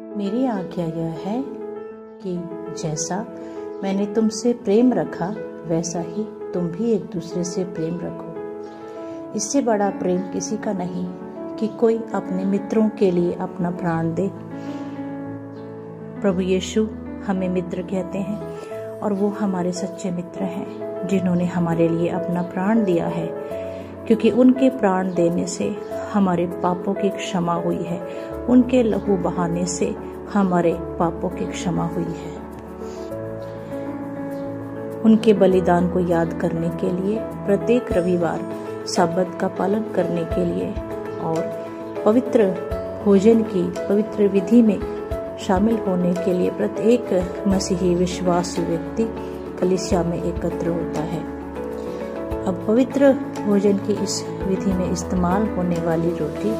मेरी आज्ञा यह है कि जैसा मैंने तुमसे प्रेम रखा वैसा ही तुम भी एक दूसरे से प्रेम रखो। इससे बड़ा प्रेम किसी का नहीं कि कोई अपने मित्रों के लिए अपना प्राण दे। प्रभु यीशु हमें मित्र कहते हैं और वो हमारे सच्चे मित्र हैं जिन्होंने हमारे लिए अपना प्राण दिया है, क्योंकि उनके प्राण देने से हमारे पापों की क्षमा हुई है। उनके लहू बहाने से हमारे पापों की क्षमा हुई है। उनके बलिदान को याद करने के लिए प्रत्येक रविवार साबत का पालन करने के लिए और पवित्र भोजन की पवित्र विधि में शामिल होने के लिए प्रत्येक मसीही विश्वासी व्यक्ति कलीसिया में एकत्र होता है। अब पवित्र भोजन की इस विधि में इस्तेमाल होने वाली रोटी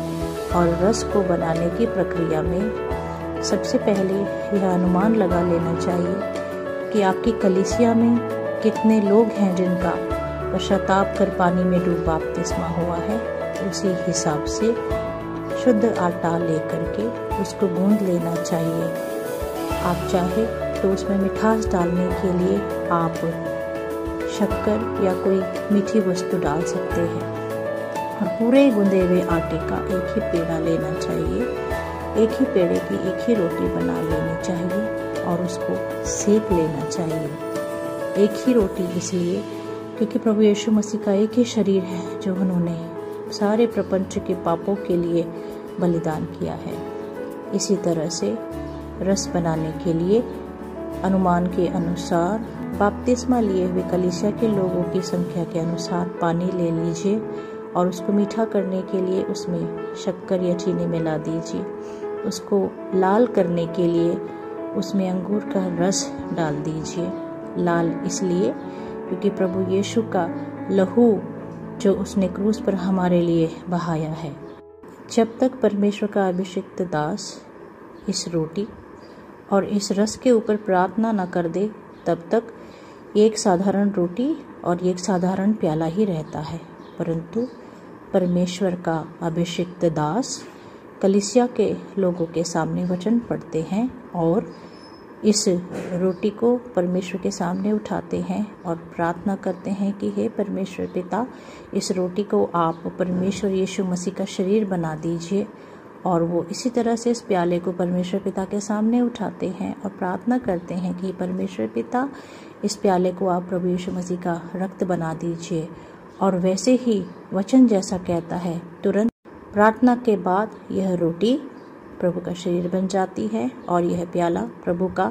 और रस को बनाने की प्रक्रिया में सबसे पहले यह अनुमान लगा लेना चाहिए कि आपकी कलीसिया में कितने लोग हैं जिनका पश्चाताप कर पानी में डूब बपतिस्मा हुआ है। उसी हिसाब से शुद्ध आटा लेकर के उसको गूंद लेना चाहिए। आप चाहे तो उसमें मिठास डालने के लिए आप शक्कर या कोई मीठी वस्तु डाल सकते हैं और पूरे गूंदे हुए आटे का एक ही पेड़ा लेना चाहिए। एक ही पेड़े की एक ही रोटी बना लेनी चाहिए और उसको सेक लेना चाहिए। एक ही रोटी इसलिए क्योंकि प्रभु यीशु मसीह का एक ही शरीर है जो उन्होंने सारे प्रपंच के पापों के लिए बलिदान किया है। इसी तरह से रस बनाने के लिए अनुमान के अनुसार बपतिस्मा लिए हुए कलीसिया के लोगों की संख्या के अनुसार पानी ले लीजिए और उसको मीठा करने के लिए उसमें शक्कर या चीनी मिला दीजिए। उसको लाल करने के लिए उसमें अंगूर का रस डाल दीजिए। लाल इसलिए क्योंकि प्रभु यीशु का लहू जो उसने क्रूस पर हमारे लिए बहाया है। जब तक परमेश्वर का अभिषिक्त दास इस रोटी और इस रस के ऊपर प्रार्थना न कर दे तब तक एक साधारण रोटी और एक साधारण प्याला ही रहता है। परंतु परमेश्वर का अभिषिक्त दास कलीसिया के लोगों के सामने वचन पढ़ते हैं और इस रोटी को परमेश्वर के सामने उठाते हैं और प्रार्थना करते हैं कि हे परमेश्वर पिता, इस रोटी को आप परमेश्वर यीशु मसीह का शरीर बना दीजिए। और वो इसी तरह से इस प्याले को परमेश्वर पिता के सामने उठाते हैं और प्रार्थना करते हैं कि परमेश्वर पिता, इस प्याले को आप प्रभु यीशु मसीह का रक्त बना दीजिए। और वैसे ही वचन जैसा कहता है, तुरंत प्रार्थना के बाद यह रोटी प्रभु का शरीर बन जाती है और यह प्याला प्रभु का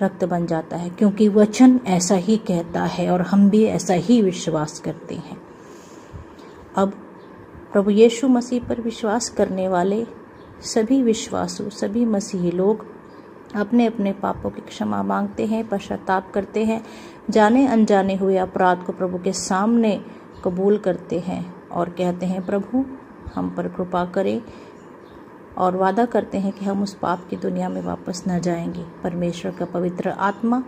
रक्त बन जाता है, क्योंकि वचन ऐसा ही कहता है और हम भी ऐसा ही विश्वास करते हैं। अब प्रभु यीशु मसीह पर विश्वास करने वाले सभी विश्वासु, सभी मसीही लोग अपने अपने पापों की क्षमा मांगते हैं, पश्चाताप करते हैं, जाने अनजाने हुए अपराध को प्रभु के सामने कबूल करते हैं और कहते हैं प्रभु हम पर कृपा करें, और वादा करते हैं कि हम उस पाप की दुनिया में वापस न जाएंगे। परमेश्वर का पवित्र आत्मा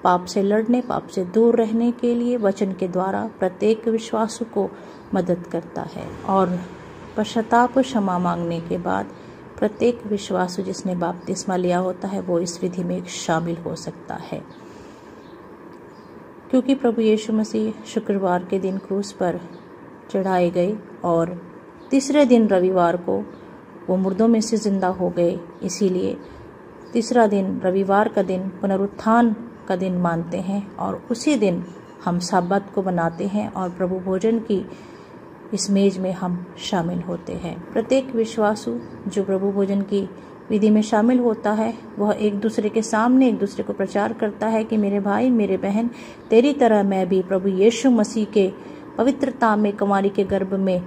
पाप से लड़ने, पाप से दूर रहने के लिए वचन के द्वारा प्रत्येक विश्वासु को मदद करता है। और पश्चाताप क्षमा मांगने के बाद प्रत्येक विश्वासु जिसने बपतिस्मा लिया होता है वो इस विधि में शामिल हो सकता है। क्योंकि प्रभु यीशु मसीह शुक्रवार के दिन क्रूस पर चढ़ाए गए और तीसरे दिन रविवार को वो मुर्दों में से जिंदा हो गए, इसीलिए तीसरा दिन रविवार का दिन पुनरुत्थान का दिन मानते हैं और उसी दिन हम साबत को बनाते हैं और प्रभु भोजन की इस मेज में हम शामिल होते हैं। प्रत्येक विश्वासु जो प्रभु भोजन की विधि में शामिल होता है वह एक दूसरे के सामने एक दूसरे को प्रचार करता है कि मेरे भाई, मेरे बहन, तेरी तरह मैं भी प्रभु यीशु मसीह के पवित्रता में कुमारी के गर्भ में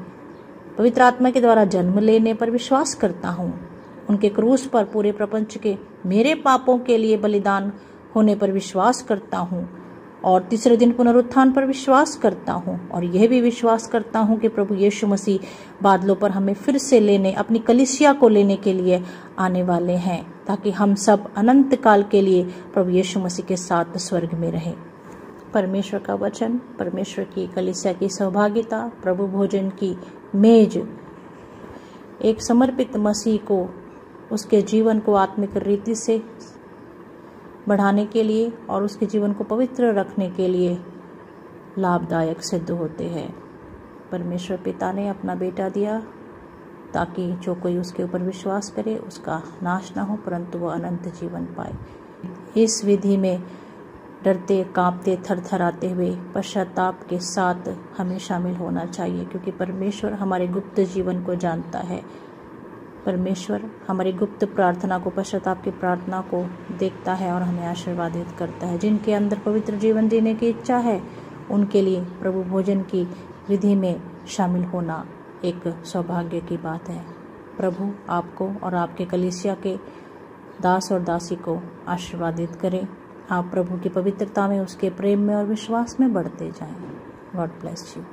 पवित्र आत्मा के द्वारा जन्म लेने पर विश्वास करता हूँ। उनके क्रूस पर पूरे प्रपंच के मेरे पापों के लिए बलिदान होने पर विश्वास करता हूँ और तीसरे दिन पुनरुत्थान पर विश्वास करता हूँ। और यह भी विश्वास करता हूँ कि प्रभु यीशु मसीह बादलों पर हमें फिर से लेने, अपनी कलीसिया को लेने के लिए आने वाले हैं, ताकि हम सब अनंत काल के लिए प्रभु यीशु मसीह के साथ स्वर्ग में रहें। परमेश्वर का वचन, परमेश्वर की कलीसिया की सहभागिता, प्रभु भोजन की मेज एक समर्पित मसीह को उसके जीवन को आत्मिक रीति से बढ़ाने के लिए और उसके जीवन को पवित्र रखने के लिए लाभदायक सिद्ध होते हैं। परमेश्वर पिता ने अपना बेटा दिया ताकि जो कोई उसके ऊपर विश्वास करे उसका नाश ना हो परंतु वह अनंत जीवन पाए। इस विधि में डरते, कांपते, थरथराते हुए पश्चाताप के साथ हमें शामिल होना चाहिए, क्योंकि परमेश्वर हमारे गुप्त जीवन को जानता है। परमेश्वर हमारी गुप्त प्रार्थना को, पश्चाताप की प्रार्थना को देखता है और हमें आशीर्वादित करता है। जिनके अंदर पवित्र जीवन जीने की इच्छा है उनके लिए प्रभु भोजन की विधि में शामिल होना एक सौभाग्य की बात है। प्रभु आपको और आपके कलीसिया के दास और दासी को आशीर्वादित करें। आप प्रभु की पवित्रता में, उसके प्रेम में और विश्वास में बढ़ते जाएं। God bless you.